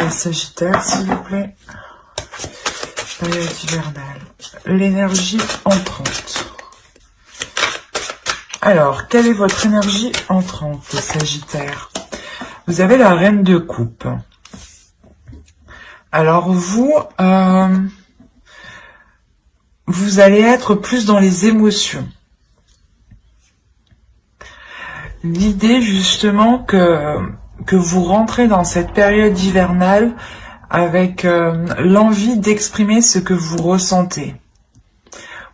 les Sagittaires, s'il vous plaît. Période hivernale. L'énergie entrante. Alors, quelle est votre énergie entrante, les Sagittaires? Vous avez la Reine de Coupe. Alors, vous allez être plus dans les émotions. L'idée, justement, que vous rentrez dans cette période hivernale avec l'envie d'exprimer ce que vous ressentez.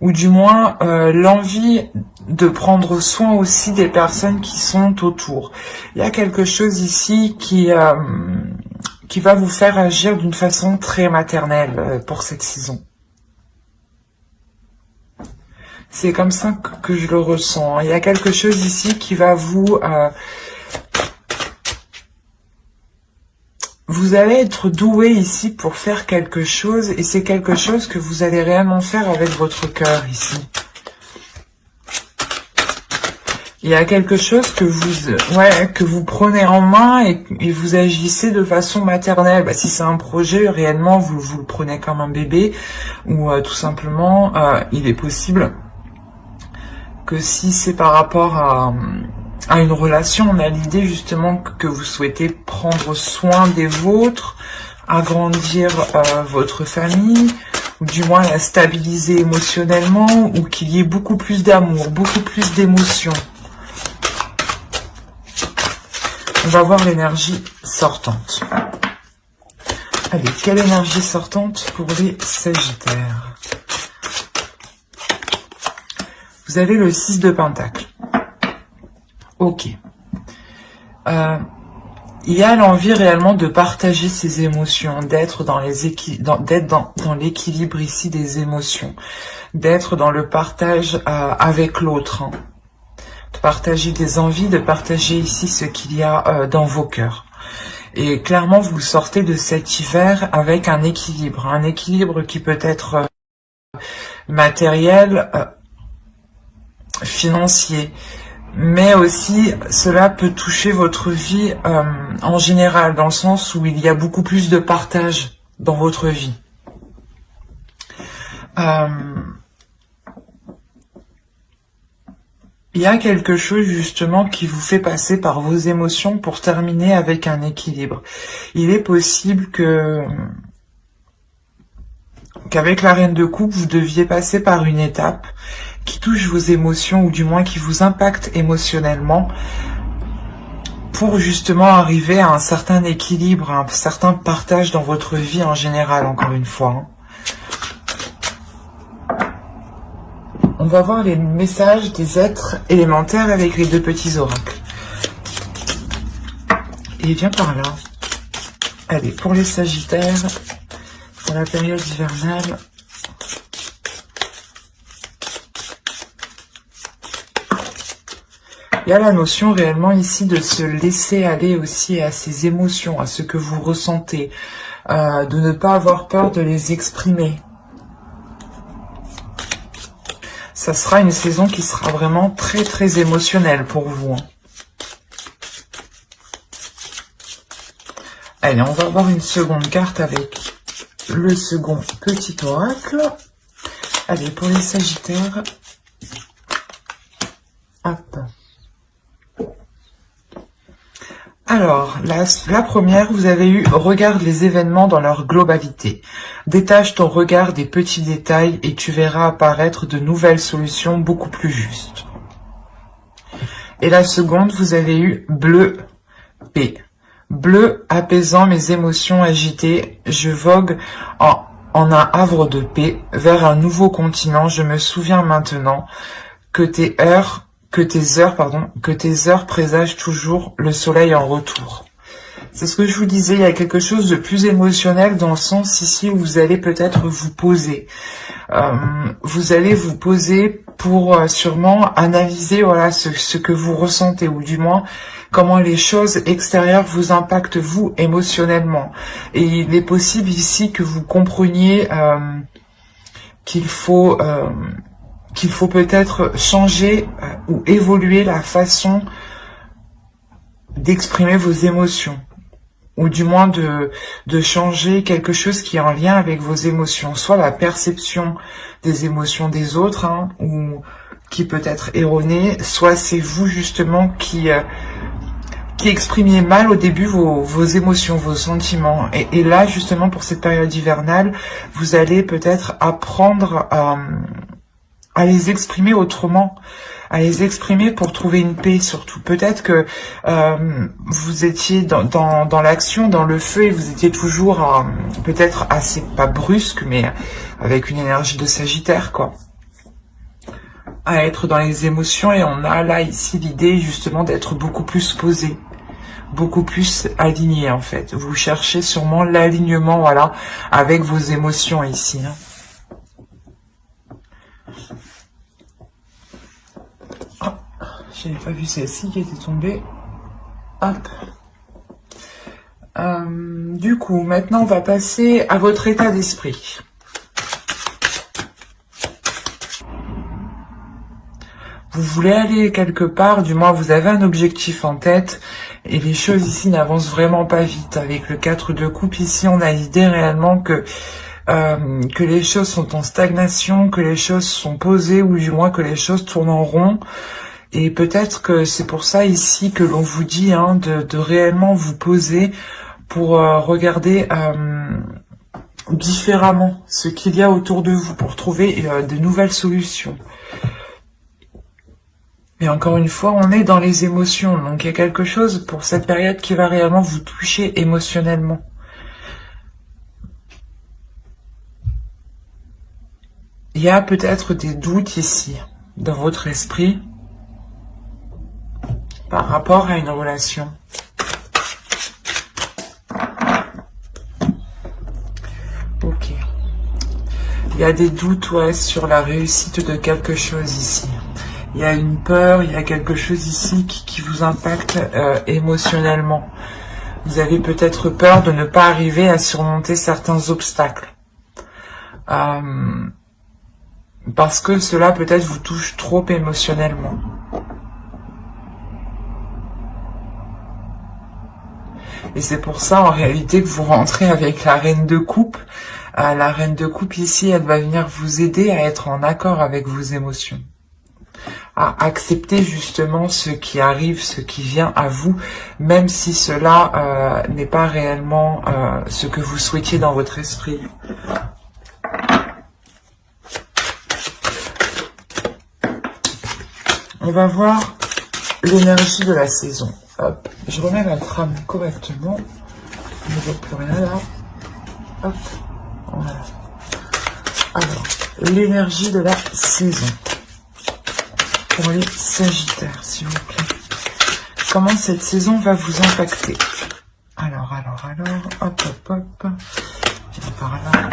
Ou du moins, l'envie de prendre soin aussi des personnes qui sont autour. Il y a quelque chose ici qui va vous faire agir d'une façon très maternelle pour cette saison. C'est comme ça que je le ressens. Il y a quelque chose ici qui va vous... vous allez être doué ici pour faire quelque chose, et c'est quelque chose que vous allez réellement faire avec votre cœur ici. Il y a quelque chose que vous prenez en main et vous agissez de façon maternelle. Bah, si c'est un projet, réellement, vous le prenez comme un bébé, ou tout simplement, il est possible que si c'est par rapport à une relation, on a l'idée justement que vous souhaitez prendre soin des vôtres, agrandir votre famille, ou du moins la stabiliser émotionnellement, ou qu'il y ait beaucoup plus d'amour, beaucoup plus d'émotion. On va voir l'énergie sortante. Allez, quelle énergie sortante pour les Sagittaires? Vous avez le 6 de Pentacle. Ok. Il y a l'envie réellement de partager ses émotions, d'être dans l'équilibre ici des émotions, d'être dans le partage avec l'autre, hein. De partager des envies, de partager ici ce qu'il y a dans vos cœurs. Et clairement, vous sortez de cet hiver avec un équilibre qui peut être matériel, financier, mais aussi cela peut toucher votre vie en général, dans le sens où il y a beaucoup plus de partage dans votre vie. Il y a quelque chose justement qui vous fait passer par vos émotions pour terminer avec un équilibre. Il est possible qu'avec la Reine de Coupe, vous deviez passer par une étape qui touche vos émotions, ou du moins qui vous impacte émotionnellement, pour justement arriver à un certain équilibre, à un certain partage dans votre vie en général, encore une fois, hein. On va voir les messages des êtres élémentaires avec les deux petits oracles. Et viens par là. Allez, pour les Sagittaires, pour la période hivernale, il y a la notion réellement ici de se laisser aller aussi à ses émotions, à ce que vous ressentez, de ne pas avoir peur de les exprimer. Ça sera une saison qui sera vraiment très très émotionnelle pour vous, hein. Allez, on va voir une seconde carte avec le second petit oracle. Allez, pour les Sagittaires. Hop. Alors, la première, vous avez eu « Regarde les événements dans leur globalité. Détache ton regard des petits détails et tu verras apparaître de nouvelles solutions beaucoup plus justes. » Et la seconde, vous avez eu « Bleu, paix. Bleu, apaisant mes émotions agitées, je vogue en un havre de paix vers un nouveau continent. Je me souviens maintenant que tes heures présagent toujours le soleil en retour. » C'est ce que je vous disais, il y a quelque chose de plus émotionnel dans le sens ici où vous allez peut-être vous poser. Vous allez vous poser pour sûrement analyser voilà ce que vous ressentez, ou du moins comment les choses extérieures vous impactent vous émotionnellement. Et il est possible ici que vous compreniez qu'il faut peut-être changer ou évoluer la façon d'exprimer vos émotions. ou du moins de changer quelque chose qui est en lien avec vos émotions, soit la perception des émotions des autres, hein, ou qui peut être erronée, soit c'est vous justement qui exprimiez mal au début vos émotions, vos sentiments. Et là, justement, pour cette période hivernale, vous allez peut-être apprendre à les exprimer autrement, à les exprimer pour trouver une paix surtout. Peut-être que vous étiez dans l'action, dans le feu, et vous étiez toujours peut-être assez, pas brusque, mais avec une énergie de Sagittaire, quoi. À être dans les émotions, et on a là ici l'idée justement d'être beaucoup plus posé, beaucoup plus aligné en fait. Vous cherchez sûrement l'alignement, voilà, avec vos émotions ici. Hein. Oh, j'avais pas vu celle-ci qui était tombée. Hop. Du coup, maintenant on va passer à votre état d'esprit. Vous voulez aller quelque part, du moins vous avez un objectif en tête, et les choses ici n'avancent vraiment pas vite. Avec le 4 de coupe ici, on a l'idée réellement que les choses sont en stagnation, que les choses sont posées, ou du moins que les choses tournent en rond. Et peut-être que c'est pour ça ici que l'on vous dit hein, de réellement vous poser pour regarder différemment ce qu'il y a autour de vous, pour trouver de nouvelles solutions. Mais encore une fois, on est dans les émotions, donc il y a quelque chose pour cette période qui va réellement vous toucher émotionnellement. Il y a peut-être des doutes ici, dans votre esprit, par rapport à une relation. Ok. Il y a des doutes, ouais, sur la réussite de quelque chose ici. Il y a une peur, il y a quelque chose ici qui vous impacte émotionnellement. Vous avez peut-être peur de ne pas arriver à surmonter certains obstacles. Parce que cela peut-être vous touche trop émotionnellement. Et c'est pour ça en réalité que vous rentrez avec la reine de coupe. La reine de coupe ici, elle va venir vous aider à être en accord avec vos émotions. À accepter justement ce qui arrive, ce qui vient à vous, même si cela n'est pas réellement ce que vous souhaitiez dans votre esprit. On va voir l'énergie de la saison. Hop, je remets la trame correctement. Je ne vois plus rien là. Hop, voilà. Alors, l'énergie de la saison. Pour les Sagittaires, s'il vous plaît. Comment cette saison va vous impacter? Alors, hop, viens par là.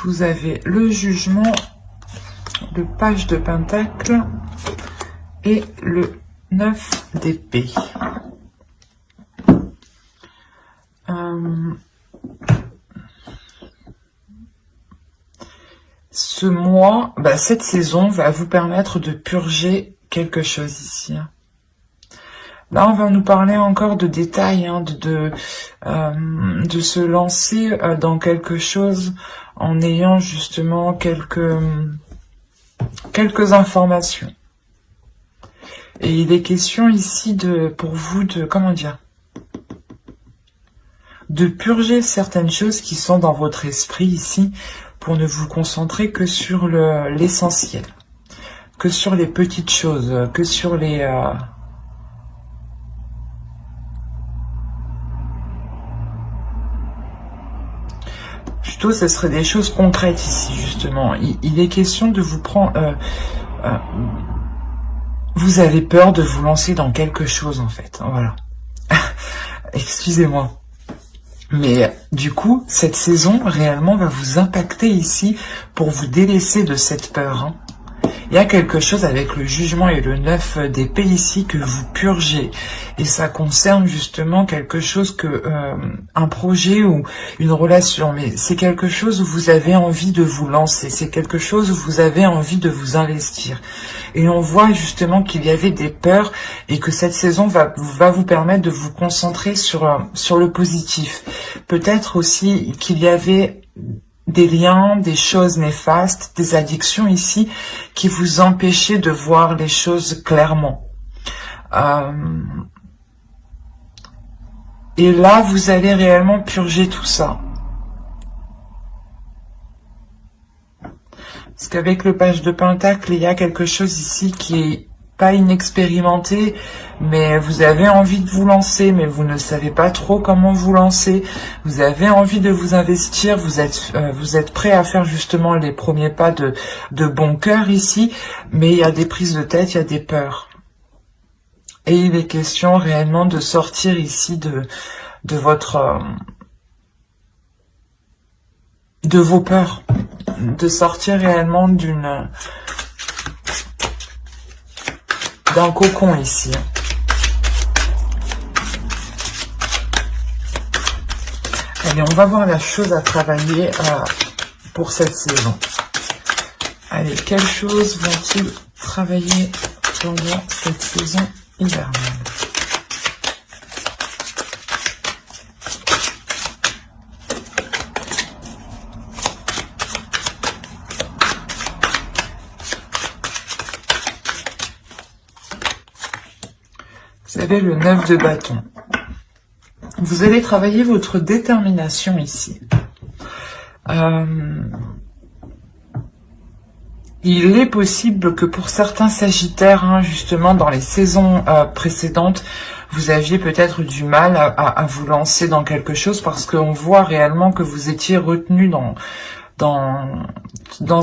Vous avez le jugement, le page de pentacle et le 9 d'épée. Ce mois, cette saison va vous permettre de purger quelque chose ici. Là, on va nous parler encore de détails, hein, de se lancer dans quelque chose en ayant justement quelques informations. Et il est question ici pour vous de purger certaines choses qui sont dans votre esprit ici, pour ne vous concentrer que sur l'essentiel, que sur les petites choses, que sur les plutôt, ce serait des choses concrètes ici, justement. Il est question de vous prendre... vous avez peur de vous lancer dans quelque chose, en fait. Voilà. Excusez-moi. Mais du coup, cette saison, réellement, va vous impacter ici pour vous délaisser de cette peur. Hein. Il y a quelque chose avec le jugement et le 9 d'épée ici que vous purgez. Et ça concerne justement quelque chose que un projet ou une relation. Mais c'est quelque chose où vous avez envie de vous lancer. C'est quelque chose où vous avez envie de vous investir. Et on voit justement qu'il y avait des peurs et que cette saison va vous permettre de vous concentrer sur le positif. Peut-être aussi qu'il y avait des liens, des choses néfastes, des addictions ici qui vous empêchaient de voir les choses clairement. Et là, vous allez réellement purger tout ça. Parce qu'avec le page de Pentacle, il y a quelque chose ici qui est pas inexpérimenté, mais vous avez envie de vous lancer, mais vous ne savez pas trop comment vous lancer. Vous avez envie de vous investir, vous êtes prêt à faire justement les premiers pas de bon cœur ici, mais il y a des prises de tête, il y a des peurs. Et il est question réellement de sortir ici de vos peurs, de sortir réellement d'un cocon ici. Allez, on va voir la chose à travailler pour cette saison. Allez, quelles choses vont-ils travailler pendant cette saison hivernale? Vous avez le 9 de bâton. Vous allez travailler votre détermination ici. Il est possible que pour certains sagittaires, justement dans les saisons précédentes, vous aviez peut-être du mal à vous lancer dans quelque chose parce qu'on voit réellement que vous étiez retenu dans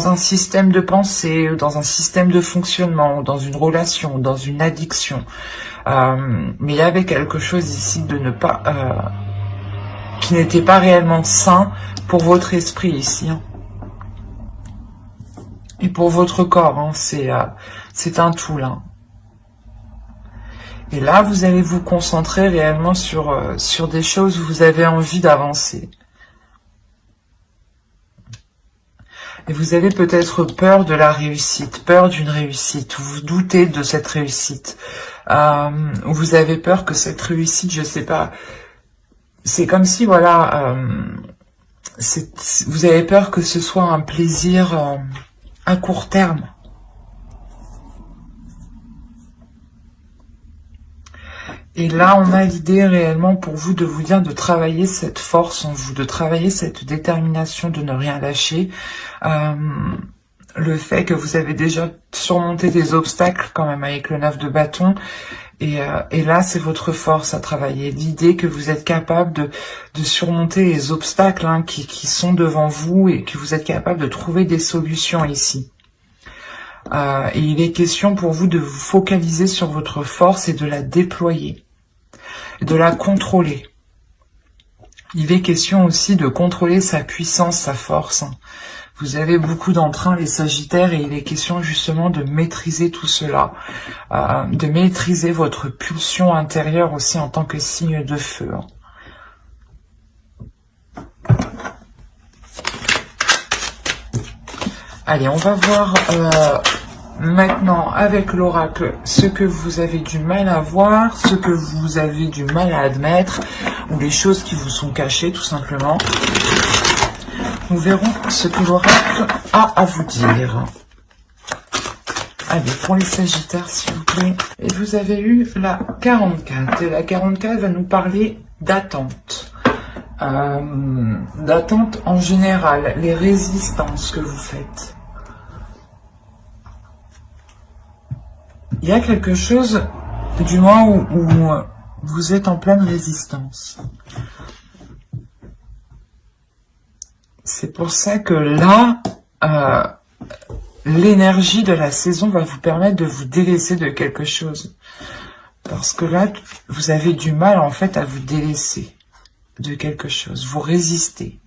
un système de pensée, dans un système de fonctionnement, dans une relation, dans une addiction. Mais il y avait quelque chose ici de ne pas, qui n'était pas réellement sain pour votre esprit ici. Et pour votre corps, c'est un tout là. Et là, vous allez vous concentrer réellement sur des choses où vous avez envie d'avancer. Et vous avez peut-être peur de la réussite, peur d'une réussite, ou vous doutez de cette réussite. Ou vous avez peur que cette réussite, je sais pas, c'est comme si, voilà, vous avez peur que ce soit un plaisir à court terme. Et là, on a l'idée réellement pour vous de vous dire de travailler cette force en vous, de travailler cette détermination de ne rien lâcher. Le fait que vous avez déjà surmonté des obstacles quand même avec le 9 de bâton. Et là, c'est votre force à travailler. L'idée que vous êtes capable de surmonter les obstacles qui sont devant vous et que vous êtes capable de trouver des solutions ici. Et il est question pour vous de vous focaliser sur votre force et de la déployer, de la contrôler. Il est question aussi de contrôler sa puissance, sa force. Vous avez beaucoup d'entrain, les Sagittaires, et il est question justement de maîtriser tout cela, de maîtriser votre pulsion intérieure aussi en tant que signe de feu. Allez, on va voir maintenant avec l'oracle ce que vous avez du mal à voir, ce que vous avez du mal à admettre, ou les choses qui vous sont cachées tout simplement. Nous verrons ce que l'oracle a à vous dire. Allez, pour les Sagittaires, s'il vous plaît. Et vous avez eu la 44. Et la 44 va nous parler d'attente. D'attente en général, les résistances que vous faites. Il y a quelque chose, du moins, où vous êtes en pleine résistance. C'est pour ça que là, l'énergie de la saison va vous permettre de vous délaisser de quelque chose. Parce que là, vous avez du mal en fait à vous délaisser de quelque chose. Vous résistez.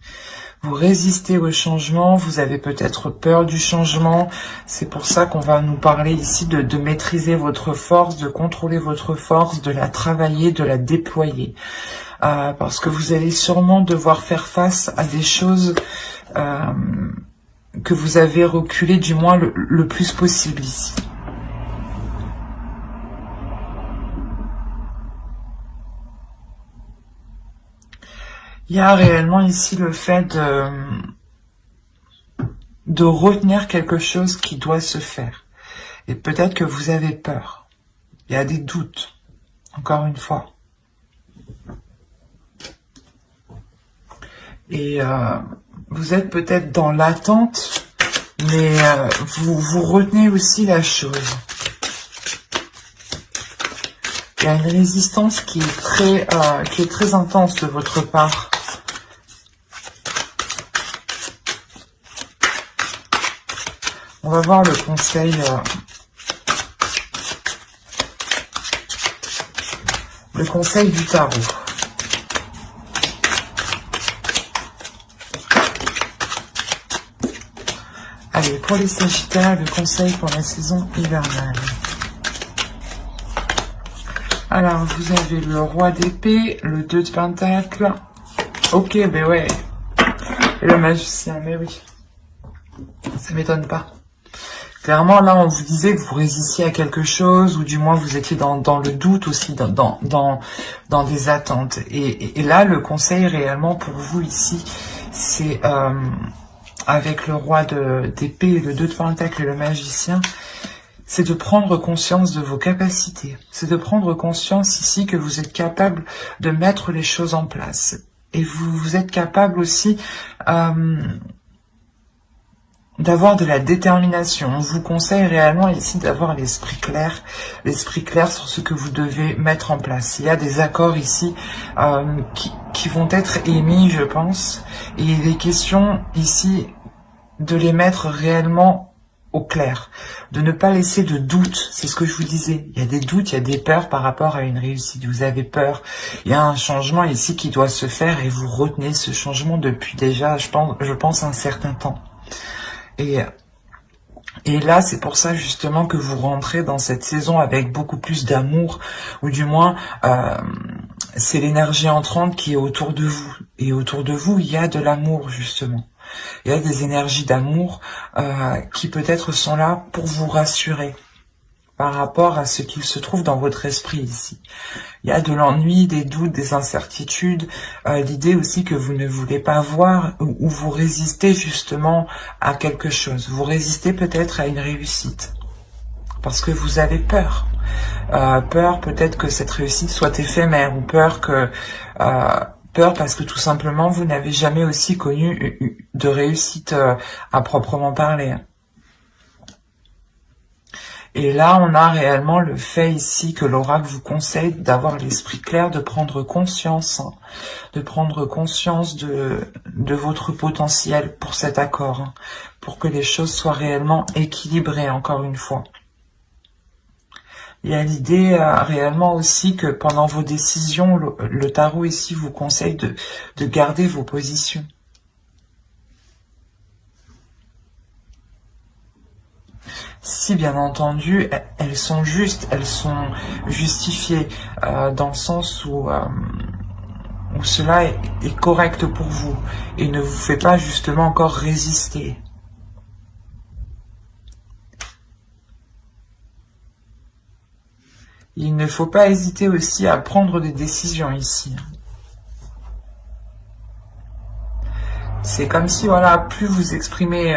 Vous résistez au changement, vous avez peut-être peur du changement. C'est pour ça qu'on va nous parler ici de maîtriser votre force, de contrôler votre force, de la travailler, de la déployer. Parce que vous allez sûrement devoir faire face à des choses que vous avez reculées du moins le plus possible ici. Il y a réellement ici le fait de retenir quelque chose qui doit se faire. Et peut-être que vous avez peur. Il y a des doutes, encore une fois. Et vous êtes peut-être dans l'attente, mais vous retenez aussi la chose. Il y a une résistance qui est très intense de votre part. On va voir le conseil du tarot. Allez, pour les Sagittaires, le conseil pour la saison hivernale. Alors, vous avez le roi d'épée, le 2 de pentacle. Ok, ben ouais. Et le magicien, mais oui. Ça m'étonne pas. Clairement, là, on vous disait que vous résistiez à quelque chose, ou du moins vous étiez dans le doute aussi, dans des attentes. Et là, le conseil réellement pour vous ici, c'est avec le roi d'épée, le 2 de pentacle et le magicien, c'est de prendre conscience de vos capacités. C'est de prendre conscience ici que vous êtes capable de mettre les choses en place. Et vous êtes capable aussi d'avoir de la détermination. On vous conseille réellement ici d'avoir l'esprit clair sur ce que vous devez mettre en place. Il y a des accords ici qui vont être émis, je pense, et il est question ici de les mettre réellement au clair, de ne pas laisser de doute. C'est ce que je vous disais. Il y a des doutes, il y a des peurs par rapport à une réussite. Vous avez peur. Il y a un changement ici qui doit se faire et vous retenez ce changement depuis déjà, je pense un certain temps. Et là, c'est pour ça justement que vous rentrez dans cette saison avec beaucoup plus d'amour, ou du moins, c'est l'énergie entrante qui est autour de vous. Et autour de vous, il y a de l'amour, justement. Il y a des énergies d'amour qui peut-être sont là pour vous rassurer par rapport à ce qu'il se trouve dans votre esprit ici. Il y a de l'ennui, des doutes, des incertitudes, l'idée aussi que vous ne voulez pas voir ou vous résistez justement à quelque chose. Vous résistez peut-être à une réussite parce que vous avez peur. Peur peut-être que cette réussite soit éphémère ou peur parce que tout simplement vous n'avez jamais aussi connu de réussite à proprement parler. Et là, on a réellement le fait ici que l'oracle vous conseille d'avoir l'esprit clair, de prendre conscience, de votre potentiel pour cet accord, pour que les choses soient réellement équilibrées, encore une fois. Il y a l'idée réellement aussi que pendant vos décisions, le tarot ici vous conseille de garder vos positions. Si bien entendu, elles sont justes, elles sont justifiées dans le sens où cela est correct pour vous et ne vous fait pas justement encore résister. Il ne faut pas hésiter aussi à prendre des décisions ici. C'est comme si, voilà, plus vous exprimez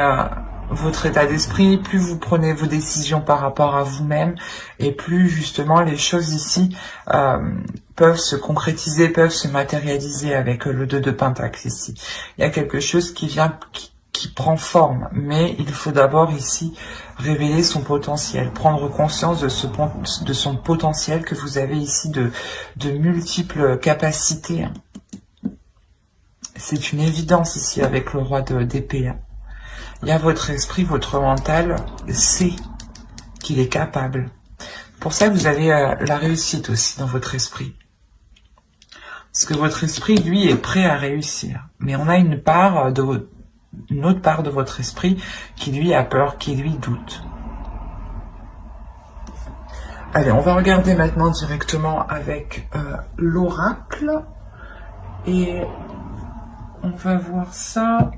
votre état d'esprit, plus vous prenez vos décisions par rapport à vous-même, et plus justement les choses ici peuvent se concrétiser, peuvent se matérialiser avec le 2 de pentacle ici. Il y a quelque chose qui vient, qui prend forme, mais il faut d'abord ici révéler son potentiel, prendre conscience de son potentiel, que vous avez ici de multiples capacités. C'est une évidence ici avec le roi d'épée. Il y a votre esprit, votre mental sait qu'il est capable. Pour ça, vous avez la réussite aussi dans votre esprit. Parce que votre esprit, lui, est prêt à réussir. Mais on a une autre part de votre esprit qui, lui, a peur, qui, lui, doute. Allez, on va regarder maintenant directement avec l'oracle. Et on va voir ça.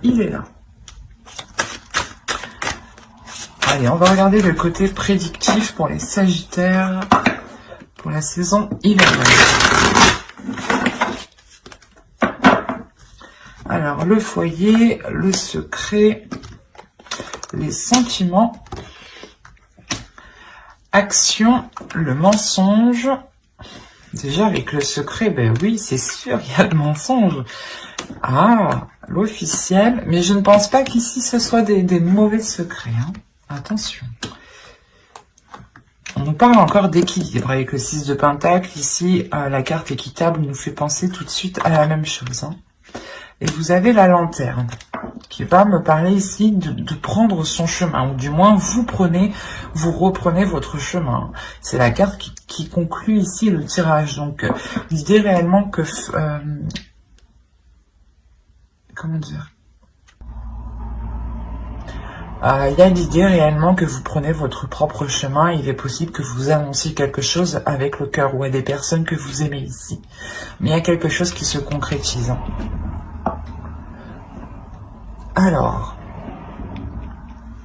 Il est là. Allez, on va regarder le côté prédictif pour les Sagittaires pour la saison hivernale. Alors, le foyer, le secret, les sentiments, action, le mensonge. Déjà, avec le secret, ben oui, c'est sûr, il y a le mensonge. Ah, l'officiel. Mais je ne pense pas qu'ici, ce soit des mauvais secrets. Hein. Attention. On nous parle encore d'équilibre avec le 6 de Pentacle. Ici, la carte équitable nous fait penser tout de suite à la même chose. Hein. Et vous avez la lanterne qui va me parler ici de prendre son chemin, ou du moins vous reprenez votre chemin. C'est la carte qui conclut ici le tirage. Donc l'idée réellement que... comment dire, il y a l'idée réellement que vous prenez votre propre chemin. Il est possible que vous annonciez quelque chose avec le cœur ou à des personnes que vous aimez ici. Mais il y a quelque chose qui se concrétise. Alors,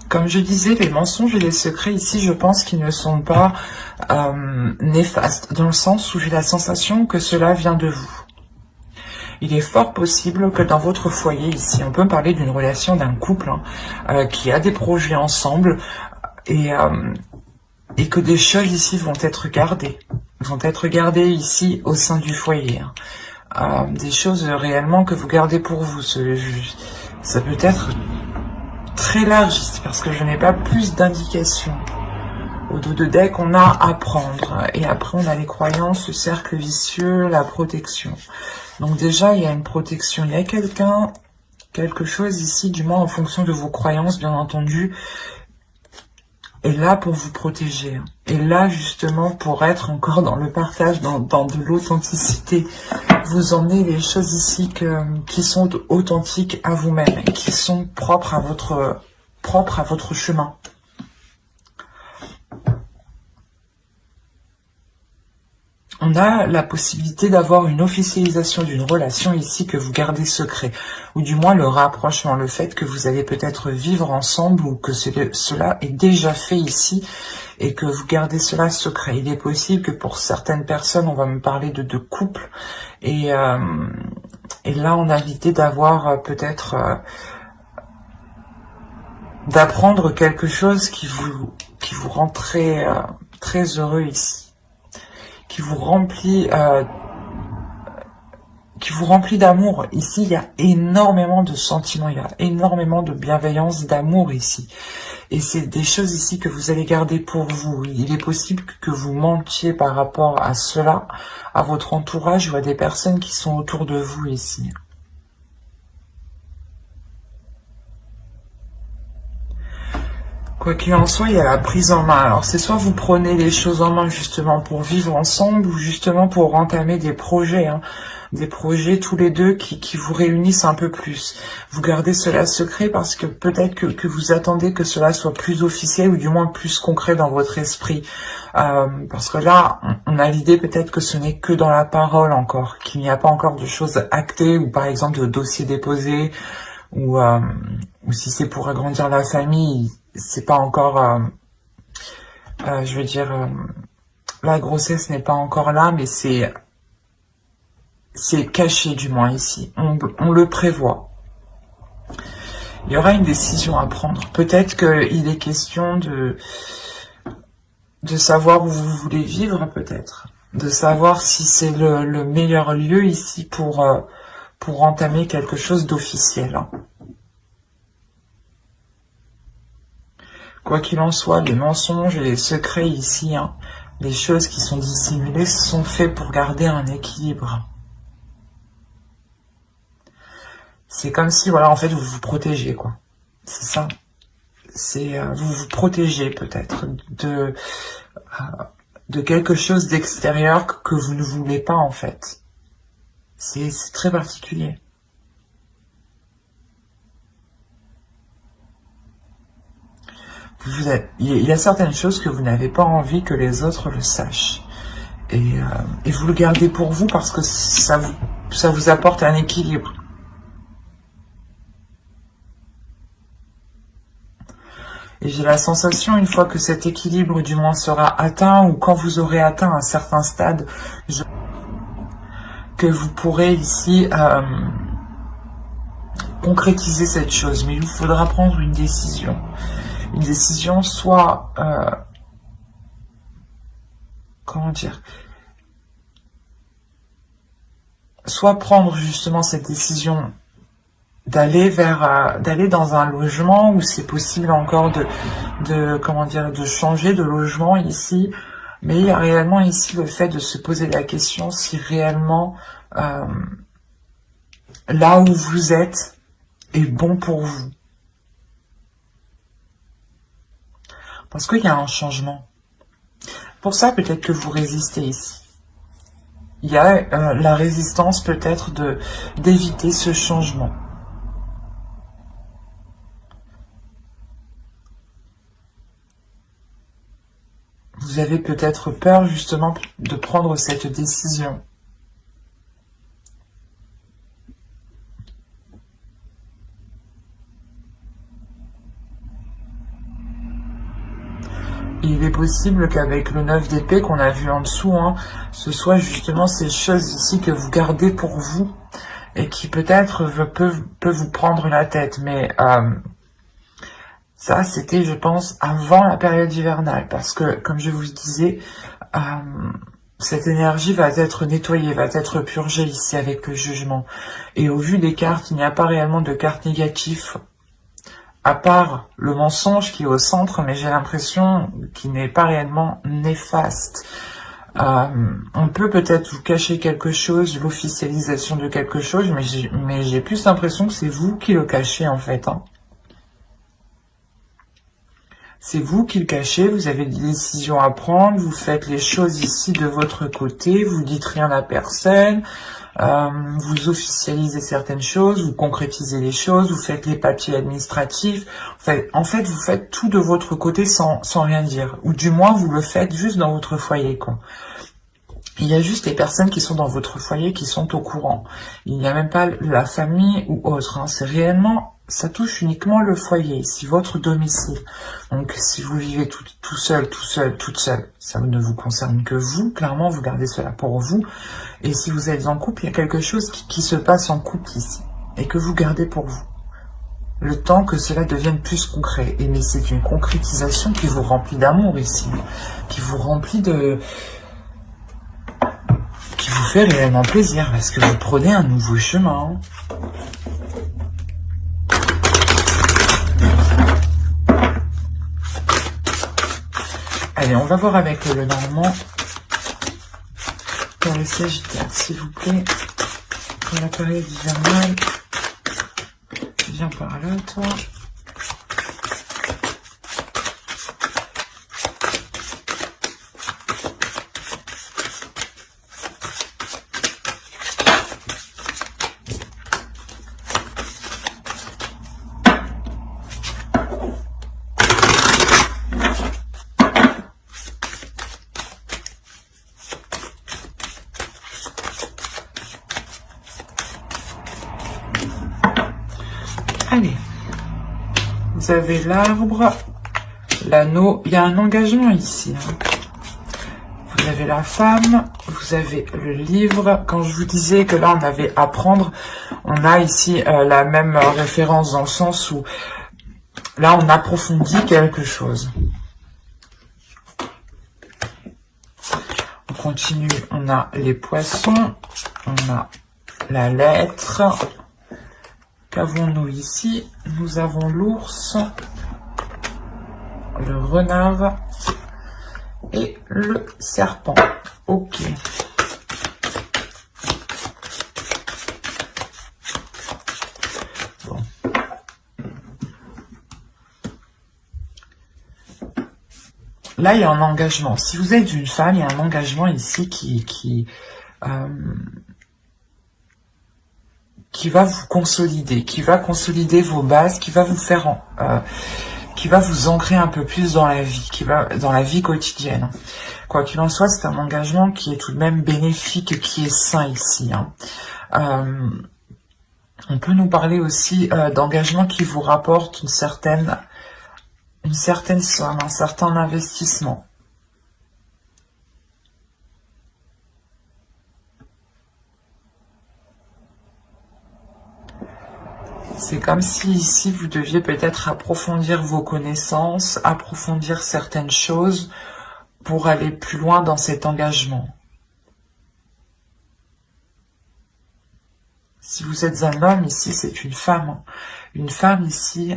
comme je disais, les mensonges et les secrets ici, je pense qu'ils ne sont pas néfastes, dans le sens où j'ai la sensation que cela vient de vous. Il est fort possible que dans votre foyer ici, on peut parler d'une relation d'un couple qui a des projets ensemble et que des choses ici vont être gardées ici au sein du foyer. Des choses réellement que vous gardez pour vous. Ça peut être très large ici parce que je n'ai pas plus d'indications. Au dos de deck, on a à prendre. Et après, on a les croyances, le cercle vicieux, la protection. Donc déjà, il y a une protection. Il y a quelque chose ici, du moins en fonction de vos croyances, bien entendu, est là pour vous protéger. Et là, justement, pour être encore dans le partage, dans de l'authenticité. Vous emmenez les choses ici qui sont authentiques à vous-même et qui sont propres à votre chemin. On a la possibilité d'avoir une officialisation d'une relation ici que vous gardez secret, ou du moins le rapprochement, le fait que vous allez peut-être vivre ensemble ou que cela est déjà fait ici et que vous gardez cela secret. Il est possible que pour certaines personnes, on va me parler de couple et là on a l'idée d'avoir peut-être d'apprendre quelque chose qui vous rend très heureux ici. Qui vous remplit d'amour. Ici, il y a énormément de sentiments, il y a énormément de bienveillance, d'amour ici. Et c'est des choses ici que vous allez garder pour vous. Il est possible que vous mentiez par rapport à cela, à votre entourage ou à des personnes qui sont autour de vous ici. Quoi qu'il en soit, il y a la prise en main. Alors, c'est soit vous prenez les choses en main justement pour vivre ensemble ou justement pour entamer des projets. Des projets tous les deux qui vous réunissent un peu plus. Vous gardez cela secret parce que peut-être que vous attendez que cela soit plus officiel ou du moins plus concret dans votre esprit. Parce que là, on a l'idée peut-être que ce n'est que dans la parole encore, qu'il n'y a pas encore de choses actées ou par exemple de dossiers déposés ou si c'est pour agrandir la famille, c'est pas encore, je veux dire, la grossesse n'est pas encore là, mais c'est caché du moins ici. On le prévoit. Il y aura une décision à prendre. Peut-être qu'il est question de savoir où vous voulez vivre, peut-être. De savoir si c'est le meilleur lieu ici pour entamer quelque chose d'officiel. Quoi qu'il en soit, les mensonges et les secrets ici, les choses qui sont dissimulées, sont faits pour garder un équilibre. C'est comme si, voilà, en fait, vous vous protégez, quoi. C'est ça. C'est vous vous protégez peut-être de quelque chose d'extérieur que vous ne voulez pas en fait. C'est très particulier. Il y a certaines choses que vous n'avez pas envie que les autres le sachent. Et vous le gardez pour vous parce que ça vous apporte un équilibre. Et j'ai la sensation, une fois que cet équilibre du moins sera atteint, ou quand vous aurez atteint un certain stade, que vous pourrez ici concrétiser cette chose. Mais il vous faudra prendre une décision. Une décision soit... comment dire, soit prendre justement cette décision d'aller dans un logement où c'est possible encore comment dire, de changer de logement ici, mais il y a réellement ici le fait de se poser la question si réellement là où vous êtes est bon pour vous. Parce qu'il y a un changement. Pour ça, peut-être que vous résistez ici. Il y a la résistance peut-être d'éviter ce changement. Vous avez peut-être peur justement de prendre cette décision. Il est possible qu'avec le 9 d'épée qu'on a vu en dessous, ce soit justement ces choses ici que vous gardez pour vous et qui peut-être peut vous prendre la tête. Mais ça, c'était, je pense, avant la période hivernale. Parce que, comme je vous le disais, cette énergie va être nettoyée, va être purgée ici avec le jugement. Et au vu des cartes, il n'y a pas réellement de cartes négatives, à part le mensonge qui est au centre, mais j'ai l'impression qu'il n'est pas réellement néfaste. On peut peut-être vous cacher quelque chose, l'officialisation de quelque chose, mais j'ai plus l'impression que c'est vous qui le cachez en fait. C'est vous qui le cachez, vous avez des décisions à prendre, vous faites les choses ici de votre côté, vous dites rien à personne, vous officialisez certaines choses, vous concrétisez les choses, vous faites les papiers administratifs. En fait, vous faites tout de votre côté sans rien dire. Ou du moins, vous le faites juste dans votre foyer, quoi. Il y a juste les personnes qui sont dans votre foyer qui sont au courant. Il n'y a même pas la famille ou autre. C'est réellement... Ça touche uniquement le foyer, ici, votre domicile. Donc, si vous vivez tout seul, toute seule, ça ne vous concerne que vous. Clairement, vous gardez cela pour vous. Et si vous êtes en couple, il y a quelque chose qui se passe en couple ici. Et que vous gardez pour vous. Le temps que cela devienne plus concret. Mais c'est une concrétisation qui vous remplit d'amour ici. Qui vous remplit de... qui vous fait réellement plaisir. Parce que vous prenez un nouveau chemin. Allez, on va voir avec le Normand pour les Sagittaires, s'il vous plaît. Pour la période hivernale. Viens par là, toi. Allez, vous avez l'arbre, l'anneau, il y a un engagement ici. Vous avez la femme, vous avez le livre. Quand je vous disais que là on avait à prendre, on a ici la même référence dans le sens où là on approfondit quelque chose. On continue, on a les poissons, on a la lettre. Qu'avons-nous ici? Nous avons l'ours, le renard et le serpent. Ok. Bon. là, il y a un engagement. Si vous êtes une femme, il y a un engagement ici qui va vous consolider, qui va consolider vos bases, qui va vous faire, qui va vous ancrer un peu plus dans la vie, dans la vie quotidienne. Quoi qu'il en soit, c'est un engagement qui est tout de même bénéfique, qui est sain ici. On peut nous parler aussi d'engagement qui vous rapporte une certaine somme, un certain investissement. C'est comme si ici vous deviez peut-être approfondir vos connaissances, approfondir certaines choses pour aller plus loin dans cet engagement. Si vous êtes un homme, ici c'est une femme. Une femme ici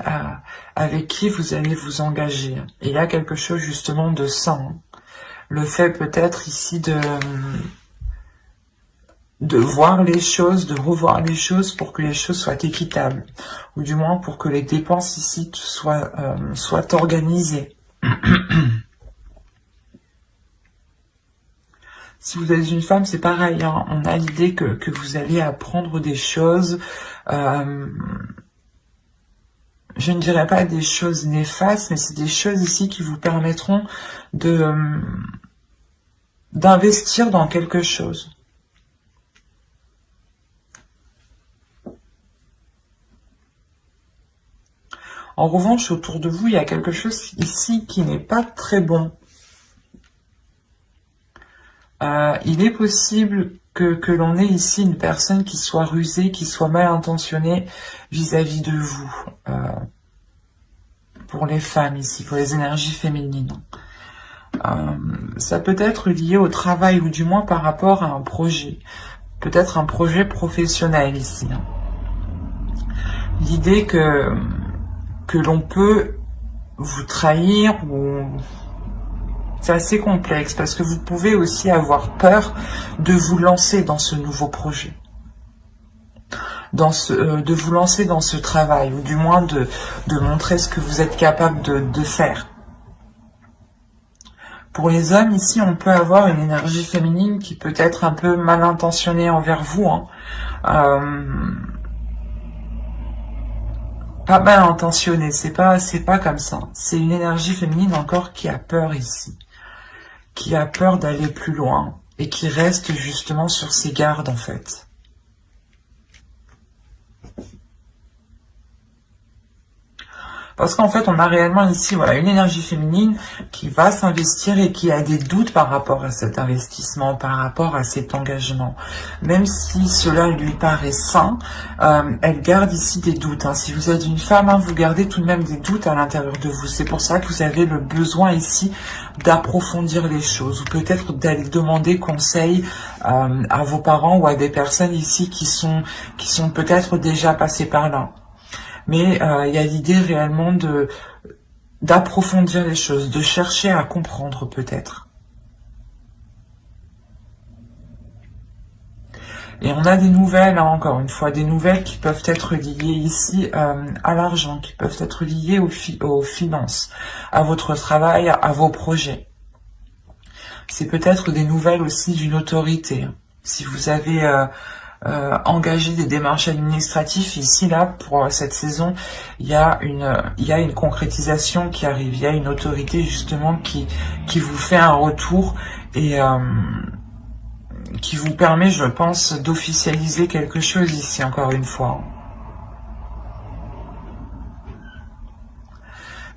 avec qui vous allez vous engager. Et il y a quelque chose justement de sain. Le fait peut-être ici de voir les choses, de revoir les choses pour que les choses soient équitables. Ou du moins pour que les dépenses ici soient organisées. Si vous êtes une femme, c'est pareil. Hein. On a l'idée que vous allez apprendre des choses. Je ne dirais pas des choses néfastes, mais c'est des choses ici qui vous permettront d'investir dans quelque chose. En revanche, autour de vous, il y a quelque chose ici qui n'est pas très bon. Il est possible que l'on ait ici une personne qui soit rusée, qui soit mal intentionnée vis-à-vis de vous. Pour les femmes ici, pour les énergies féminines. Ça peut être lié au travail ou du moins par rapport à un projet. Peut-être un projet professionnel ici. L'idée que l'on peut vous trahir ou... C'est assez complexe parce que vous pouvez aussi avoir peur de vous lancer dans ce nouveau projet. De vous lancer dans ce travail ou du moins de montrer ce que vous êtes capable de faire. Pour les hommes, ici, on peut avoir une énergie féminine qui peut être un peu mal intentionnée envers vous. Pas mal intentionnée, c'est pas comme ça. C'est une énergie féminine encore qui a peur ici. Qui a peur d'aller plus loin et qui reste justement sur ses gardes en fait. Parce qu'en fait, on a réellement ici une énergie féminine qui va s'investir et qui a des doutes par rapport à cet investissement, par rapport à cet engagement. Même si cela lui paraît sain, elle garde ici des doutes. Si vous êtes une femme, vous gardez tout de même des doutes à l'intérieur de vous. C'est pour ça que vous avez le besoin ici d'approfondir les choses ou peut-être d'aller demander conseil à vos parents ou à des personnes ici qui sont peut-être déjà passées par là. Mais il y a l'idée réellement d'approfondir les choses, de chercher à comprendre peut-être. Et on a des nouvelles, encore une fois, des nouvelles qui peuvent être liées ici à l'argent, qui peuvent être liées aux finances, à votre travail, à vos projets. C'est peut-être des nouvelles aussi d'une autorité. Si vous avez... engager des démarches administratives ici là pour cette saison, il y a une concrétisation qui arrive, il y a une autorité justement qui vous fait un retour et qui vous permet, je pense, d'officialiser quelque chose ici encore une fois.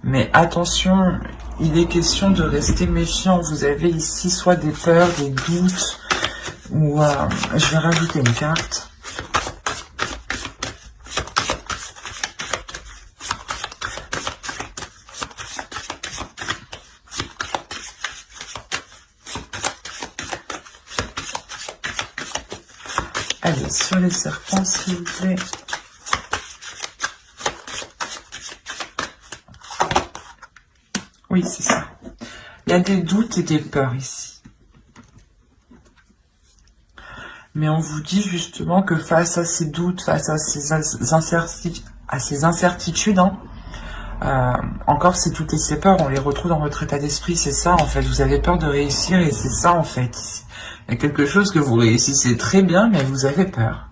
Mais attention, il est question de rester méfiant. Vous avez ici soit des peurs, des doutes. Ou je vais rajouter une carte. Allez, sur les serpents, s'il vous plaît. Oui, c'est ça. Il y a des doutes et des peurs ici. Mais on vous dit justement que face à ces doutes, face à ces incertitudes, Encore si toutes ces peurs, on les retrouve dans votre état d'esprit, c'est ça en fait, vous avez peur de réussir et c'est ça en fait. Il y a quelque chose que vous réussissez très bien mais vous avez peur.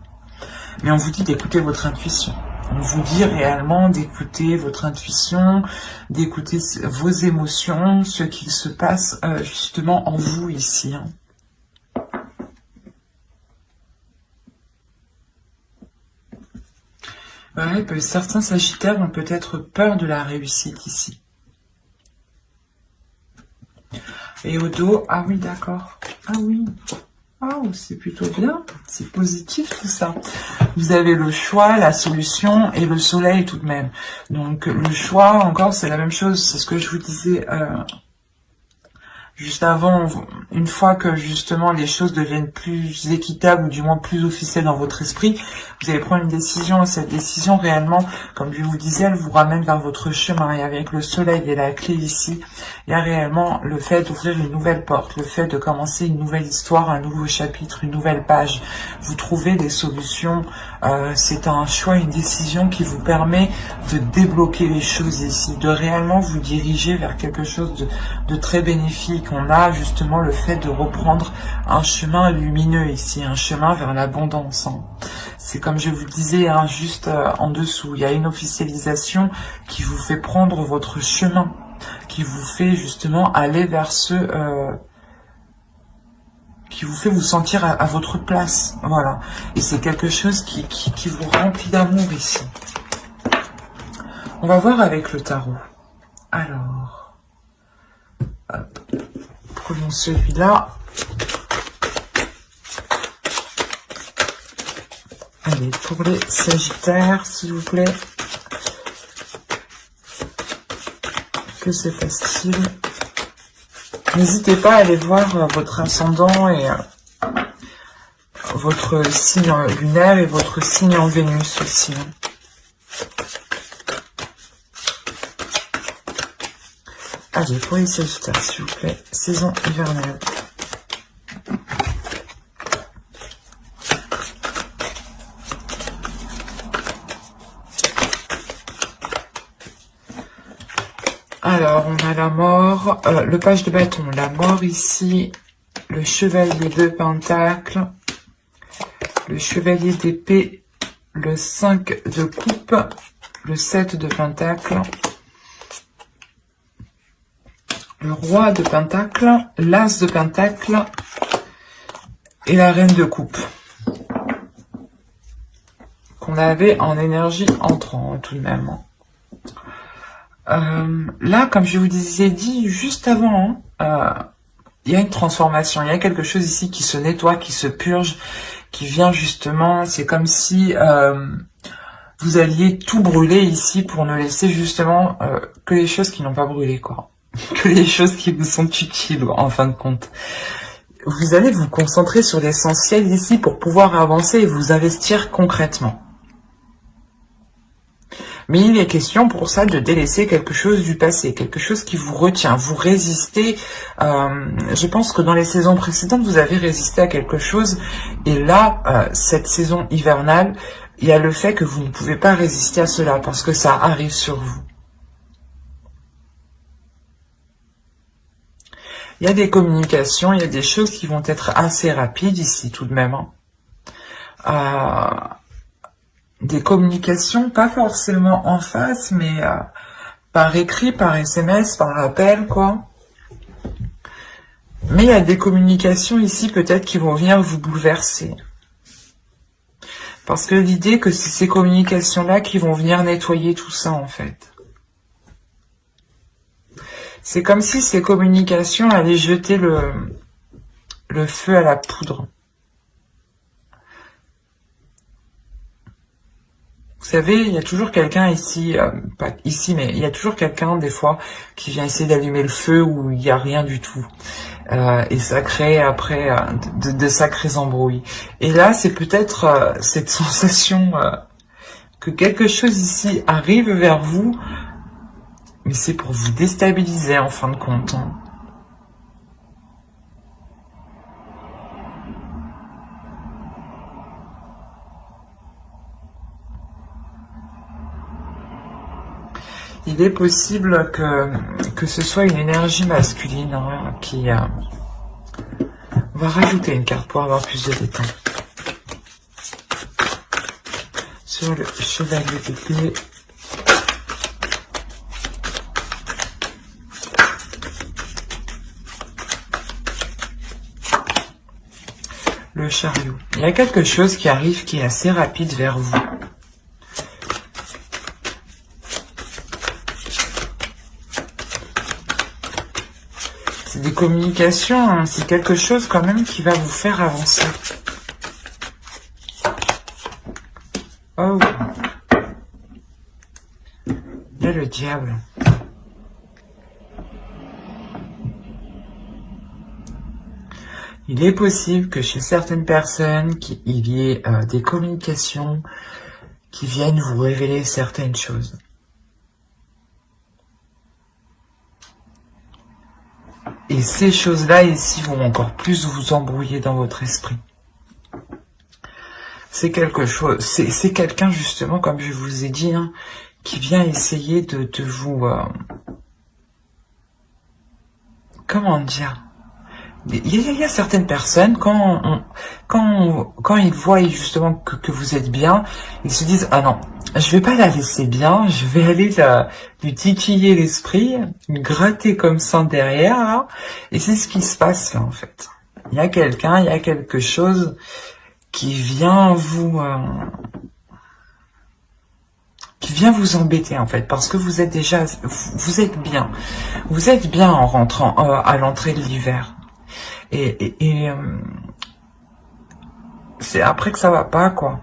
Mais on vous dit d'écouter votre intuition. On vous dit réellement d'écouter votre intuition, d'écouter vos émotions, ce qu'il se passe justement en vous ici. Hein. Ouais, certains sagittaires ont peut-être peur de la réussite ici. Et au dos, ah oui, d'accord. Ah oui. Oh, c'est plutôt bien, c'est positif tout ça. Vous avez le choix, la solution et le soleil tout de même. Donc le choix, encore, c'est la même chose, c'est ce que je vous disais juste avant, une fois que justement les choses deviennent plus équitables ou du moins plus officielles dans votre esprit, vous allez prendre une décision et cette décision réellement, comme je vous disais, elle vous ramène vers votre chemin et avec le soleil et la clé ici, il y a réellement le fait d'ouvrir une nouvelle porte, le fait de commencer une nouvelle histoire, un nouveau chapitre, une nouvelle page. Vous trouvez des solutions, c'est un choix, une décision qui vous permet de débloquer les choses ici, de réellement vous diriger vers quelque chose de très bénéfique. On a justement le fait de reprendre un chemin lumineux ici, un chemin vers l'abondance. Hein. C'est comme je vous disais, hein, juste en dessous, il y a une officialisation qui vous fait prendre votre chemin, qui vous fait justement aller vers qui vous fait vous sentir à votre place. Voilà. Et c'est quelque chose qui vous remplit d'amour ici. On va voir avec le tarot. Alors, hop. Prenons celui-là. Allez, pour les Sagittaires, s'il vous plaît. Que se passe-t-il? N'hésitez pas à aller voir votre ascendant et votre signe lunaire et votre signe en Vénus aussi. Allez, pour les Sagittaires, s'il vous plaît, saison hivernale. Alors, on a la mort, le page de bâton, la mort ici, le chevalier de pentacle, le chevalier d'épée, le 5 de coupe, le 7 de pentacle, le roi de pentacle, l'as de pentacle et la reine de coupe. Qu'on avait en énergie entrant tout de même. Là, comme je vous disais dit juste avant, il y a une transformation, il y a quelque chose ici qui se nettoie, qui se purge, qui vient justement, c'est comme si vous alliez tout brûler ici pour ne laisser justement que les choses qui n'ont pas brûlé, quoi. Que les choses qui vous sont utiles, en fin de compte. Vous allez vous concentrer sur l'essentiel ici pour pouvoir avancer et vous investir concrètement. Mais il est question pour ça de délaisser quelque chose du passé, quelque chose qui vous retient, vous résistez. Je pense que dans les saisons précédentes, vous avez résisté à quelque chose. Et là, cette saison hivernale, il y a le fait que vous ne pouvez pas résister à cela parce que ça arrive sur vous. Il y a des communications, il y a des choses qui vont être assez rapides ici tout de même. Des communications, pas forcément en face, mais par écrit, par SMS, par appel, quoi. Mais il y a des communications ici peut-être qui vont venir vous bouleverser. Parce que l'idée que c'est ces communications-là qui vont venir nettoyer tout ça, en fait. C'est comme si ces communications allaient jeter le feu à la poudre. Vous savez, il y a toujours quelqu'un ici, pas ici, mais il y a toujours quelqu'un, des fois, qui vient essayer d'allumer le feu où il n'y a rien du tout. Et ça crée après de sacrés embrouilles. Et là, c'est peut-être cette sensation que quelque chose ici arrive vers vous, mais c'est pour vous déstabiliser en fin de compte. Hein. il est possible que ce soit une énergie masculine hein, qui... On va rajouter une carte pour avoir plus de détails. Sur le chevalier d'épée. Le chariot. Il y a quelque chose qui arrive qui est assez rapide vers vous. C'est des communications, hein, c'est quelque chose quand même qui va vous faire avancer. Oh. Il y a le diable. Il est possible que chez certaines personnes, il y ait des communications qui viennent vous révéler certaines choses. Et ces choses-là ici vont encore plus vous embrouiller dans votre esprit. C'est quelque chose, c'est quelqu'un justement, comme je vous ai dit, hein, qui vient essayer de vous... comment dire? Il y a certaines personnes, quand ils voient justement que vous êtes bien, ils se disent « Ah non, je vais pas la laisser bien, je vais aller lui titiller l'esprit, lui gratter comme ça derrière. » là. Et c'est ce qui se passe là en fait. Il y a quelqu'un, il y a quelque chose qui vient vous embêter en fait, parce que vous êtes déjà, vous êtes bien en rentrant à l'entrée de l'hiver. Et c'est après que ça va pas, quoi.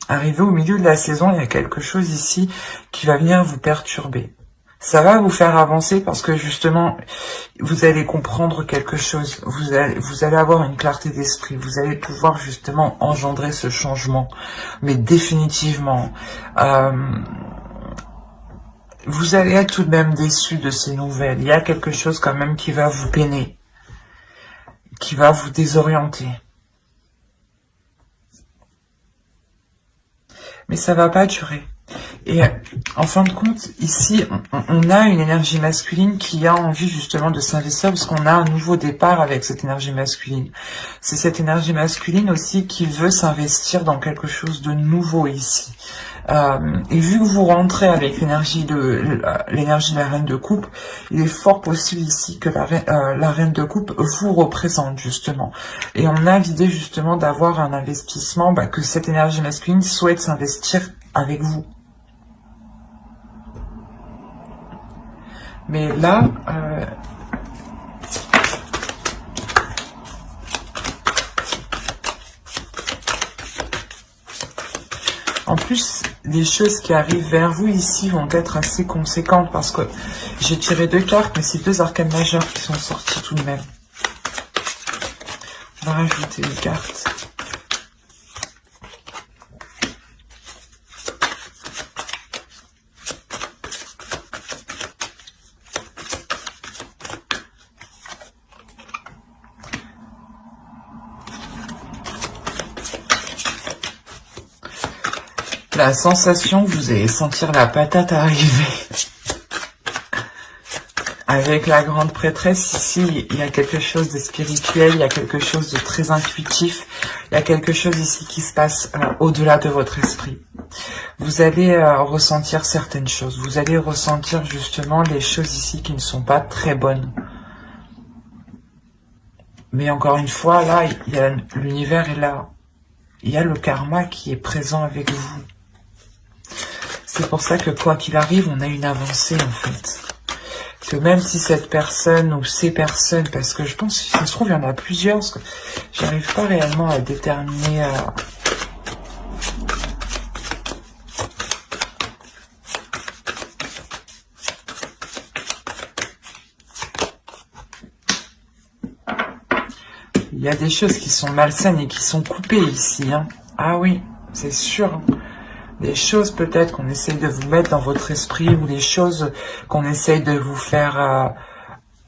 Arrivé au milieu de la saison, il y a quelque chose ici qui va venir vous perturber. Ça va vous faire avancer parce que justement, vous allez comprendre quelque chose. Vous allez avoir une clarté d'esprit. Vous allez pouvoir justement engendrer ce changement. Mais définitivement, vous allez être tout de même déçu de ces nouvelles. Il y a quelque chose quand même qui va vous peiner, qui va vous désorienter. Mais ça va pas durer. Et en fin de compte, ici, on a une énergie masculine qui a envie justement de s'investir parce qu'on a un nouveau départ avec cette énergie masculine. C'est cette énergie masculine aussi qui veut s'investir dans quelque chose de nouveau ici. Et vu que vous rentrez avec l'énergie de la reine de coupe, il est fort possible ici que la reine de coupe vous représente justement. Et on a l'idée justement d'avoir un investissement, que cette énergie masculine souhaite s'investir avec vous. Mais là, en plus, les choses qui arrivent vers vous ici vont être assez conséquentes parce que j'ai tiré 2 cartes, mais c'est 2 arcanes majeures qui sont sorties tout de même. On va rajouter une carte. La sensation que vous allez sentir la patate arriver. Avec la grande prêtresse, ici, il y a quelque chose de spirituel, il y a quelque chose de très intuitif, il y a quelque chose ici qui se passe au-delà de votre esprit. Vous allez ressentir certaines choses, vous allez ressentir justement les choses ici qui ne sont pas très bonnes. Mais encore une fois, là, il y a l'univers est là. Il y a le karma qui est présent avec vous. C'est pour ça que quoi qu'il arrive, on a une avancée en fait. Que même si cette personne ou ces personnes, parce que je pense que ça se trouve il y en a plusieurs, parce que j'arrive pas réellement à déterminer. Il y a des choses qui sont malsaines et qui sont coupées ici. Hein. Ah oui, c'est sûr. Des choses peut-être qu'on essaye de vous mettre dans votre esprit ou des choses qu'on essaye de vous faire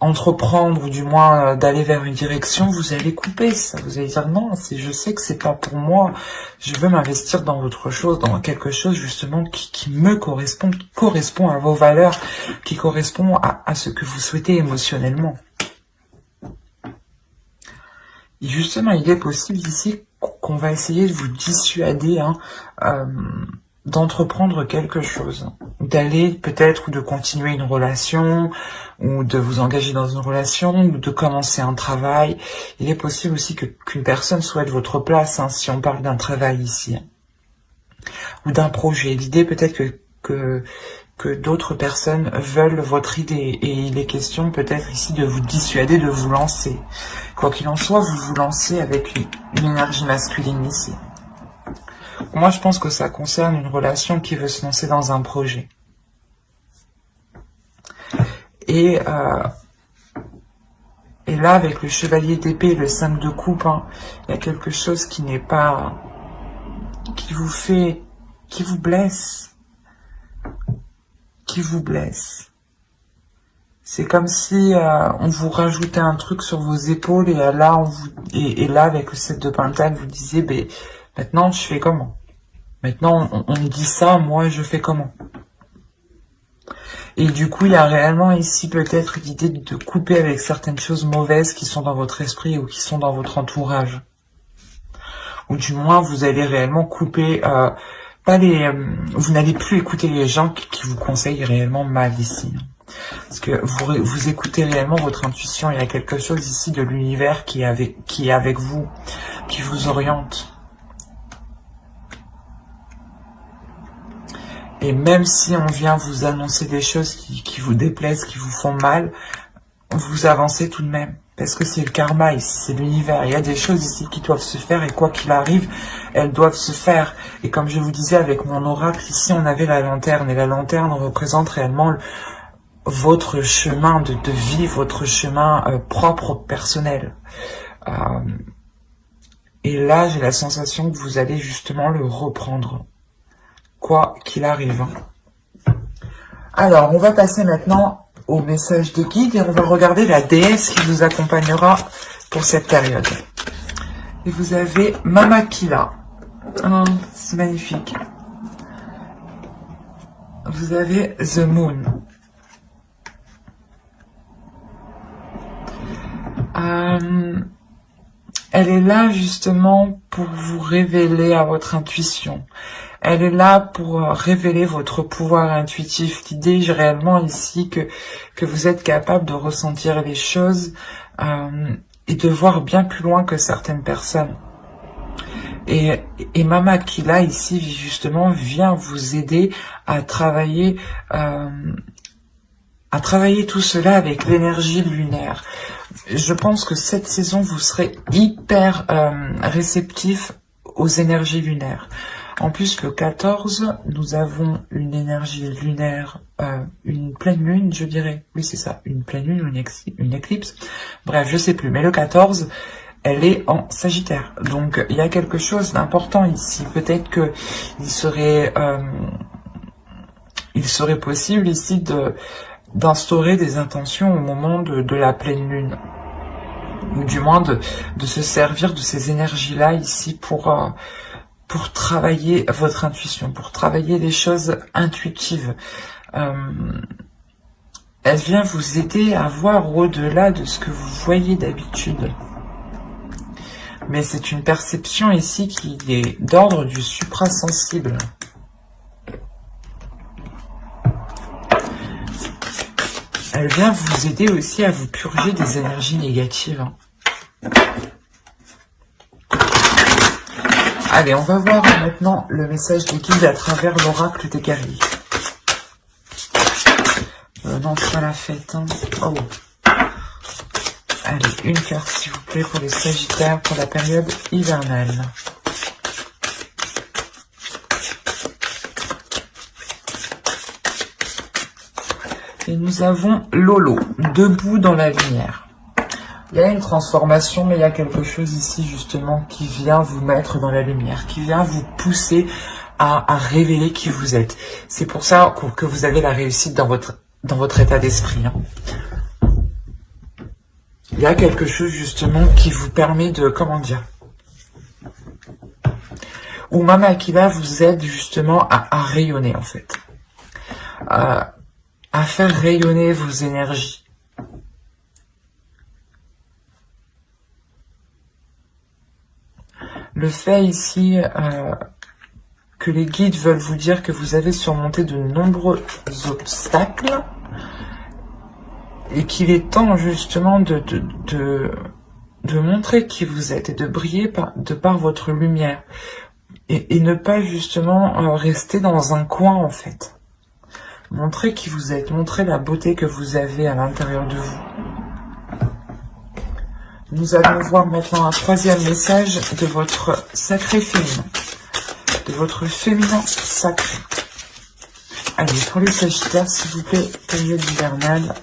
entreprendre, ou du moins d'aller vers une direction, vous allez couper ça. Vous allez dire non, je sais que c'est pas pour moi. Je veux m'investir dans autre chose, dans quelque chose justement qui me correspond, qui correspond à vos valeurs, qui correspond à ce que vous souhaitez émotionnellement. Et justement, il est possible ici qu'on va essayer de vous dissuader d'entreprendre quelque chose, d'aller peut-être, ou de continuer une relation, ou de vous engager dans une relation, ou de commencer un travail. Il est possible aussi qu'une personne souhaite votre place, si on parle d'un travail ici, ou d'un projet. L'idée peut-être que d'autres personnes veulent votre idée, et il est question peut-être ici de vous dissuader de vous lancer. Quoi qu'il en soit, vous vous lancez avec une énergie masculine ici. Moi, je pense que ça concerne une relation qui veut se lancer dans un projet. Et là, avec le chevalier d'épée, le 5 de coupe, il y a quelque chose qui n'est pas... qui vous blesse. Qui vous blesse. C'est comme si on vous rajoutait un truc sur vos épaules, et là, et là, avec le 7 de pentacle, vous disiez, maintenant, je fais comment? Maintenant, on me dit ça, moi, je fais comment? Et du coup, il y a réellement ici peut-être l'idée de couper avec certaines choses mauvaises qui sont dans votre esprit ou qui sont dans votre entourage. Ou du moins, vous allez réellement couper, vous n'allez plus écouter les gens qui vous conseillent réellement mal ici. Parce que vous écoutez réellement votre intuition. Il y a quelque chose ici de l'univers qui est avec vous, qui vous oriente. Et même si on vient vous annoncer des choses qui vous déplaisent, qui vous font mal, vous avancez tout de même. Parce que c'est le karma ici, c'est l'univers. Il y a des choses ici qui doivent se faire, et quoi qu'il arrive, elles doivent se faire. Et comme je vous disais avec mon oracle, ici on avait la lanterne. Et la lanterne représente réellement votre chemin de vie, votre chemin propre, personnel. Et là, j'ai la sensation que vous allez justement le reprendre. Quoi qu'il arrive. Alors, on va passer maintenant au message de guide, et on va regarder la déesse qui vous accompagnera pour cette période. Et vous avez Mamakila. Oh, c'est magnifique. Vous avez The Moon. Elle est là justement pour vous révéler à votre intuition. Elle est là pour révéler votre pouvoir intuitif. L'idée réellement ici que vous êtes capable de ressentir les choses et de voir bien plus loin que certaines personnes. Et Mamakila ici justement vient vous aider à travailler tout cela avec l'énergie lunaire. Je pense que cette saison, vous serez hyper réceptif aux énergies lunaires. En plus, le 14, nous avons une énergie lunaire, une pleine lune, je dirais. Oui, c'est ça, une pleine lune ou une éclipse. Bref, je sais plus. Mais le 14, elle est en Sagittaire. Donc, il y a quelque chose d'important ici. Peut-être que il serait possible ici d'instaurer des intentions au moment de la pleine lune. Ou du moins de se servir de ces énergies-là ici pour travailler votre intuition, pour travailler les choses intuitives. Elle vient vous aider à voir au-delà de ce que vous voyez d'habitude. Mais c'est une perception ici qui est d'ordre du suprasensible. Elle vient vous aider aussi à vous purger des énergies négatives. Allez, on va voir maintenant le message des guides à travers l'oracle des guerriers. Non, c'est pas la fête. Oh. Allez, une carte s'il vous plaît pour les Sagittaires pour la période hivernale. Et nous avons Lolo, debout dans la lumière. Il y a une transformation, mais il y a quelque chose ici justement qui vient vous mettre dans la lumière, qui vient vous pousser à révéler qui vous êtes. C'est pour ça que vous avez la réussite dans votre état d'esprit. Il y a quelque chose justement qui vous permet de, comment dire, ou Mama Aquila vous aide justement à rayonner en fait, à faire rayonner vos énergies. Le fait ici que les guides veulent vous dire que vous avez surmonté de nombreux obstacles et qu'il est temps justement de montrer qui vous êtes et de briller de par votre lumière et ne pas justement rester dans un coin en fait. Montrez qui vous êtes, montrez la beauté que vous avez à l'intérieur de vous. Nous allons voir maintenant un troisième message de votre sacré féminin, de votre féminin sacré. Allez, pour les Sagittaires, s'il vous plaît, période hivernale.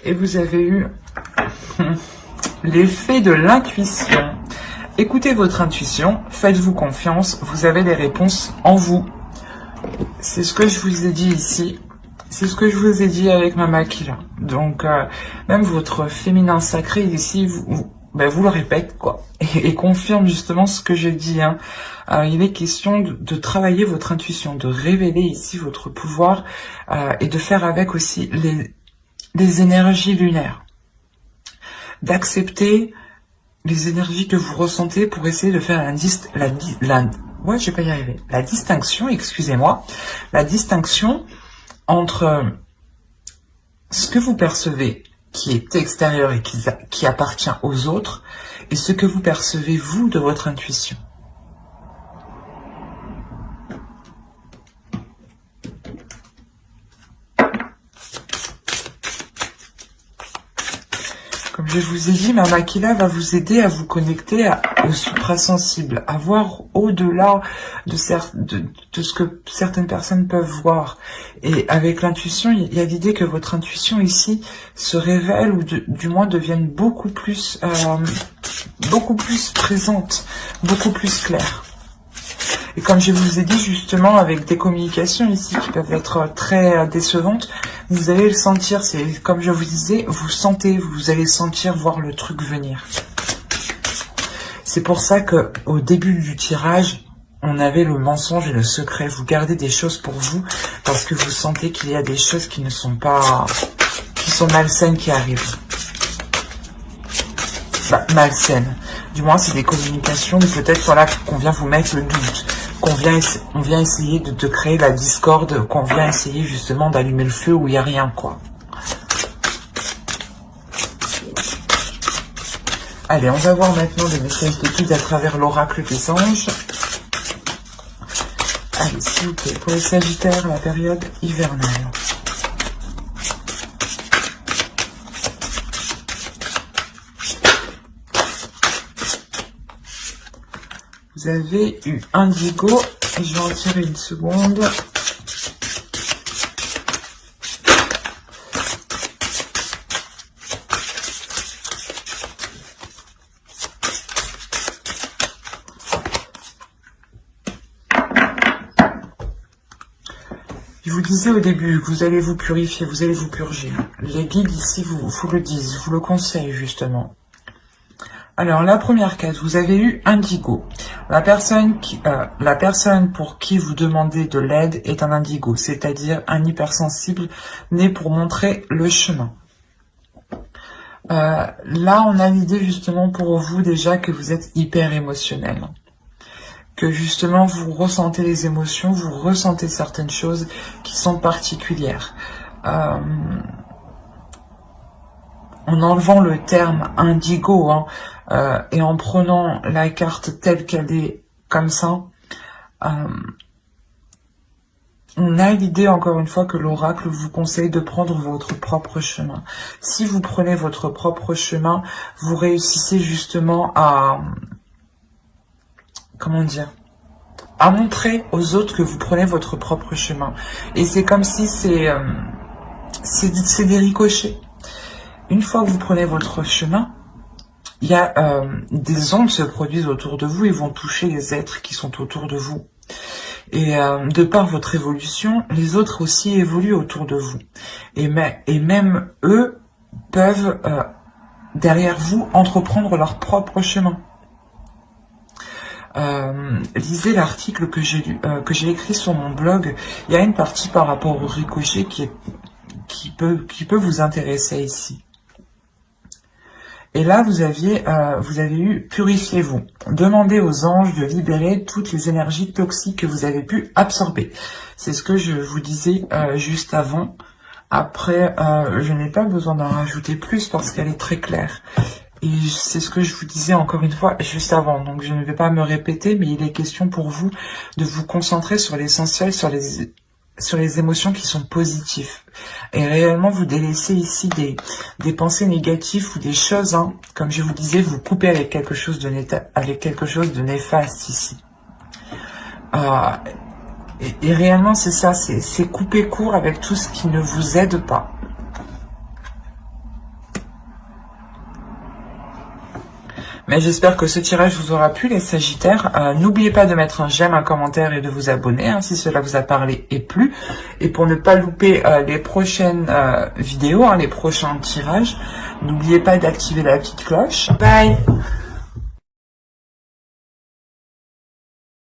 Et vous avez eu l'effet de l'intuition. Écoutez votre intuition, faites-vous confiance, vous avez les réponses en vous. C'est ce que je vous ai dit ici, c'est ce que je vous ai dit avec Mama Aquila. Donc, même votre féminin sacré ici, vous le répète, quoi, et confirme justement ce que j'ai dit. Hein. Il est question de travailler votre intuition, de révéler ici votre pouvoir et de faire avec aussi les énergies lunaires, d'accepter les énergies que vous ressentez pour essayer de faire la distinction, excusez-moi, la distinction entre ce que vous percevez qui est extérieur et qui appartient aux autres et ce que vous percevez vous de votre intuition. Comme je vous ai dit, Mama Aquila va vous aider à vous connecter au suprasensible, à voir au-delà de ce que certaines personnes peuvent voir. Et avec l'intuition, il y a l'idée que votre intuition ici se révèle ou du moins devienne beaucoup plus présente, beaucoup plus claire. Et comme je vous ai dit justement, avec des communications ici qui peuvent être très décevantes, vous allez le sentir, c'est comme je vous disais, vous allez sentir voir le truc venir. C'est pour ça que au début du tirage, on avait le mensonge et le secret. Vous gardez des choses pour vous parce que vous sentez qu'il y a des choses qui ne sont pas, qui sont malsaines qui arrivent. Malsaines. Du moins, c'est des communications, mais peut-être voilà qu'on vient vous mettre le doute. On vient essayer de créer la discorde, qu'on vient essayer justement d'allumer le feu où il n'y a rien, quoi. Allez, on va voir maintenant les messages des guides à travers l'oracle des anges. Allez, s'il vous plaît, pour les Sagittaires, la période hivernale. Vous avez eu Indigo, et je vais en tirer une seconde. Je vous disais au début que vous allez vous purifier, vous allez vous purger. Les guides ici vous le disent, vous le conseillent justement. Alors, la première case, vous avez eu Indigo. La personne pour qui vous demandez de l'aide est un Indigo, c'est-à-dire un hypersensible né pour montrer le chemin. Là, on a l'idée justement pour vous déjà que vous êtes hyper émotionnel. Que justement, vous ressentez les émotions, vous ressentez certaines choses qui sont particulières. En enlevant le terme indigo, hein, et en prenant la carte telle qu'elle est, comme ça, on a l'idée, encore une fois, que l'oracle vous conseille de prendre votre propre chemin. Si vous prenez votre propre chemin, vous réussissez justement à... Comment dire ? À montrer aux autres que vous prenez votre propre chemin. Et c'est comme si c'est... c'est des ricochets. Une fois que vous prenez votre chemin, il y a des ondes se produisent autour de vous et vont toucher les êtres qui sont autour de vous. Et de par votre évolution, les autres aussi évoluent autour de vous. Et même eux peuvent, derrière vous, entreprendre leur propre chemin. Lisez l'article que j'ai écrit sur mon blog. Il y a une partie par rapport au ricochet qui peut vous intéresser ici. Et là, vous avez eu purifiez-vous. Demandez aux anges de libérer toutes les énergies toxiques que vous avez pu absorber. C'est ce que je vous disais juste avant. Après, je n'ai pas besoin d'en rajouter plus parce qu'elle est très claire. Et c'est ce que je vous disais encore une fois juste avant. Donc je ne vais pas me répéter, mais il est question pour vous de vous concentrer sur l'essentiel, sur les émotions qui sont positives. Et réellement, vous délaissez ici des pensées négatives ou des choses, hein, comme je vous disais, vous coupez avec quelque chose de néfaste ici. Et réellement, c'est ça, c'est couper court avec tout ce qui ne vous aide pas. Mais j'espère que ce tirage vous aura plu, les Sagittaires. N'oubliez pas de mettre un j'aime, un commentaire et de vous abonner hein, si cela vous a parlé et plu. Et pour ne pas louper les prochaines vidéos, hein, les prochains tirages, n'oubliez pas d'activer la petite cloche. Bye!